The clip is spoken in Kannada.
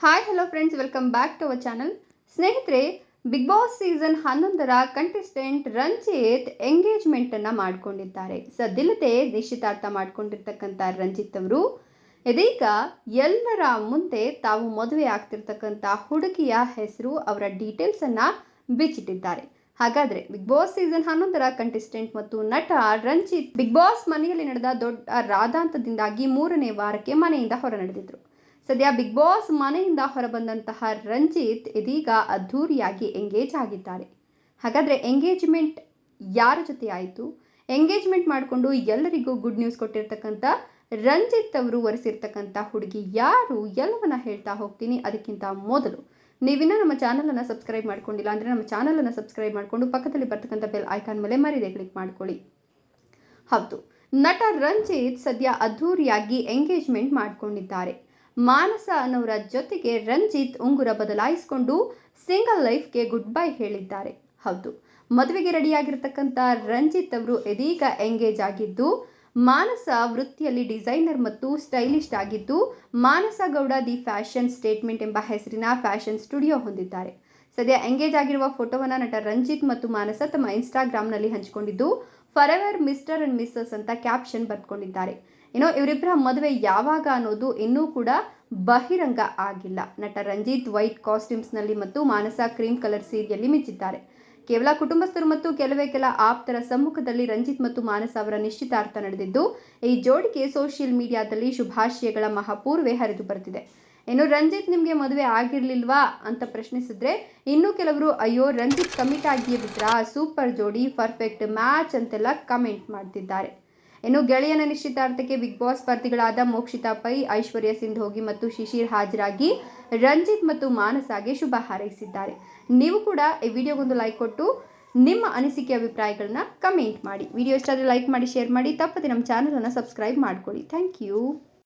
Hi hello friends, welcome back to our channel. ಸ್ನೇಹಿತರೆ, ಬಿಗ್ ಬಾಸ್ ಸೀಸನ್ 11ರ ಕಂಟೆಸ್ಟೆಂಟ್ ರಂಜಿತ್ ಎಂಗೇಜ್ಮೆಂಟನ್ನು ಮಾಡಿಕೊಂಡಿದ್ದಾರೆ. ಸದ್ದಿಲ್ಲದೆ ನಿಶ್ಚಿತಾರ್ಥ ಮಾಡಿಕೊಂಡಿರ್ತಕ್ಕಂಥ ರಂಜಿತ್ ಅವರು ಇದೀಗ ಎಲ್ಲರ ಮುಂದೆ ತಾವು ಮದುವೆ ಆಗ್ತಿರ್ತಕ್ಕಂಥ ಹುಡುಗಿಯ ಹೆಸರು, ಅವರ ಡೀಟೇಲ್ಸನ್ನು ಬಿಚ್ಚಿಟ್ಟಿದ್ದಾರೆ. ಹಾಗಾದರೆ ಬಿಗ್ ಬಾಸ್ ಸೀಸನ್ 11ರ ಕಂಟೆಸ್ಟೆಂಟ್ ಮತ್ತು ನಟ ರಂಜಿತ್ ಬಿಗ್ ಬಾಸ್ ಮನೆಯಲ್ಲಿ ನಡೆದ ದೊಡ್ಡ ರಾದಾಂತದಿಂದಾಗಿ 3ನೇ ವಾರಕ್ಕೆ ಮನೆಯಿಂದ ಹೊರ ನಡೆದಿದ್ರು. ಸದ್ಯ ಬಿಗ್ ಬಾಸ್ ಮನೆಯಿಂದ ಹೊರಬಂದಂತಹ ರಂಜಿತ್ ಇದೀಗ ಅದ್ಧೂರಿಯಾಗಿ ಎಂಗೇಜ್ ಆಗಿದ್ದಾರೆ. ಹಾಗಾದರೆ ಎಂಗೇಜ್ಮೆಂಟ್ ಯಾರ ಜೊತೆ ಆಯಿತು? ಎಂಗೇಜ್ಮೆಂಟ್ ಮಾಡಿಕೊಂಡು ಎಲ್ಲರಿಗೂ ಗುಡ್ ನ್ಯೂಸ್ ಕೊಟ್ಟಿರ್ತಕ್ಕಂಥ ರಂಜಿತ್ ಅವರು ವರಿಸಿರ್ತಕ್ಕಂಥ ಹುಡುಗಿ ಯಾರು ಎಲ್ಲವನ್ನ ಹೇಳ್ತಾ ಹೋಗ್ತೀನಿ. ಅದಕ್ಕಿಂತ ಮೊದಲು ನೀವಿನ್ನೂ ನಮ್ಮ ಚಾನಲನ್ನು ಸಬ್ಸ್ಕ್ರೈಬ್ ಮಾಡ್ಕೊಂಡಿಲ್ಲ ಅಂದರೆ ನಮ್ಮ ಚಾನಲನ್ನು ಸಬ್ಸ್ಕ್ರೈಬ್ ಮಾಡಿಕೊಂಡು ಪಕ್ಕದಲ್ಲಿ ಬರ್ತಕ್ಕಂಥ ಬೆಲ್ ಐಕಾನ್ ಮೇಲೆ ಮರೀದೆ ಕ್ಲಿಕ್ ಮಾಡ್ಕೊಳ್ಳಿ. ಹೌದು, ನಟ ರಂಜಿತ್ ಸದ್ಯ ಅದ್ಧೂರಿಯಾಗಿ ಎಂಗೇಜ್ಮೆಂಟ್ ಮಾಡಿಕೊಂಡಿದ್ದಾರೆ. ಮಾನಸ ಅನ್ನೋರ ಜೊತೆಗೆ ರಂಜಿತ್ ಉಂಗುರ ಬದಲಾಯಿಸಿಕೊಂಡು ಸಿಂಗಲ್ ಲೈಫ್ಗೆ ಗುಡ್ ಬೈ ಹೇಳಿದ್ದಾರೆ. ಹೌದು, ಮದುವೆಗೆ ರೆಡಿಯಾಗಿರ್ತಕ್ಕಂಥ ರಂಜಿತ್ ಅವರು ಇದೀಗ ಎಂಗೇಜ್ ಆಗಿದ್ದು, ಮಾನಸ ವೃತ್ತಿಯಲ್ಲಿ ಡಿಸೈನರ್ ಮತ್ತು ಸ್ಟೈಲಿಸ್ಟ್ ಆಗಿದ್ದು, ಮಾನಸ ಗೌಡ ದಿ ಫ್ಯಾಷನ್ ಸ್ಟೇಟ್ಮೆಂಟ್ ಎಂಬ ಹೆಸರಿನ ಫ್ಯಾಷನ್ ಸ್ಟುಡಿಯೋ ಹೊಂದಿದ್ದಾರೆ. ಸದ್ಯ ಎಂಗೇಜ್ ಆಗಿರುವ ಫೋಟೋವನ್ನು ನಟ ರಂಜಿತ್ ಮತ್ತು ಮಾನಸ ತಮ್ಮ ಇನ್ಸ್ಟಾಗ್ರಾಮ್ನಲ್ಲಿ ಹಂಚಿಕೊಂಡಿದ್ದು, ಫಾರೆವರ್ ಮಿಸ್ಟರ್ ಅಂಡ್ ಮಿಸ್ಸಸ್ ಅಂತ ಕ್ಯಾಪ್ಷನ್ ಬರ್ಕೊಂಡಿದ್ದಾರೆ. ಇನ್ನು ಇವರಿಬ್ಬರ ಮದುವೆ ಯಾವಾಗ ಅನ್ನೋದು ಇನ್ನೂ ಕೂಡ ಬಹಿರಂಗ ಆಗಿಲ್ಲ. ನಟ ರಂಜಿತ್ ವೈಟ್ ಕಾಸ್ಟ್ಯೂಮ್ಸ್ನಲ್ಲಿ ಮತ್ತು ಮಾನಸ ಕ್ರೀಮ್ ಕಲರ್ ಸೀರೆಯಲ್ಲಿ ಮಿಂಚಿದ್ದಾರೆ. ಕೇವಲ ಕುಟುಂಬಸ್ಥರು ಮತ್ತು ಕೆಲ ಆಪ್ತರ ಸಮ್ಮುಖದಲ್ಲಿ ರಂಜಿತ್ ಮತ್ತು ಮಾನಸ ಅವರ ನಿಶ್ಚಿತಾರ್ಥ ನಡೆದಿದ್ದು, ಈ ಜೋಡಿಗೆ ಸೋಷಿಯಲ್ ಮೀಡಿಯಾದಲ್ಲಿ ಶುಭಾಶಯಗಳ ಮಹಾಪೂರ್ವೆ ಹರಿದು ಬರ್ತಿದೆ. ಇನ್ನು ರಂಜಿತ್ ನಿಮಗೆ ಮದುವೆ ಆಗಿರಲಿಲ್ವಾ ಅಂತ ಪ್ರಶ್ನಿಸಿದ್ರೆ, ಇನ್ನೂ ಕೆಲವರು ಅಯ್ಯೋ ರಂಜಿತ್ ಕಮಿಟ್ ಆಗಿಯೇ ಬಿಟ್ರಾ, ಸೂಪರ್ ಜೋಡಿ, ಪರ್ಫೆಕ್ಟ್ ಮ್ಯಾಚ್ ಅಂತೆಲ್ಲ ಕಮೆಂಟ್ ಮಾಡ್ತಿದ್ದಾರೆ. ಇನ್ನು ಗೆಳೆಯನ ನಿಶ್ಚಿತಾರ್ಥಕ್ಕೆ ಬಿಗ್ ಬಾಸ್ ಸ್ಪರ್ಧಿಗಳಾದ ಮೋಕ್ಷಿತಾ ಪೈ, ಐಶ್ವರ್ಯ ಸಿಂಧೋಗಿ ಮತ್ತು ಶಿಶಿರ್ ಹಾಜರಾಗಿ ರಂಜಿತ್ ಮತ್ತು ಮಾನಸಾಗೆ ಶುಭ ಹಾರೈಸಿದ್ದಾರೆ. ನೀವು ಕೂಡ ಈ ವಿಡಿಯೋಗೊಂದು ಲೈಕ್ ಕೊಟ್ಟು ನಿಮ್ಮ ಅನಿಸಿಕೆ ಅಭಿಪ್ರಾಯಗಳನ್ನ ಕಮೆಂಟ್ ಮಾಡಿ. ವಿಡಿಯೋ ಇಷ್ಟ ಆದರೆ ಲೈಕ್ ಮಾಡಿ, ಶೇರ್ ಮಾಡಿ, ತಪ್ಪದೆ ನಮ್ಮ ಚಾನಲನ್ನು ಸಬ್ಸ್ಕ್ರೈಬ್ ಮಾಡ್ಕೊಳ್ಳಿ. Thank you.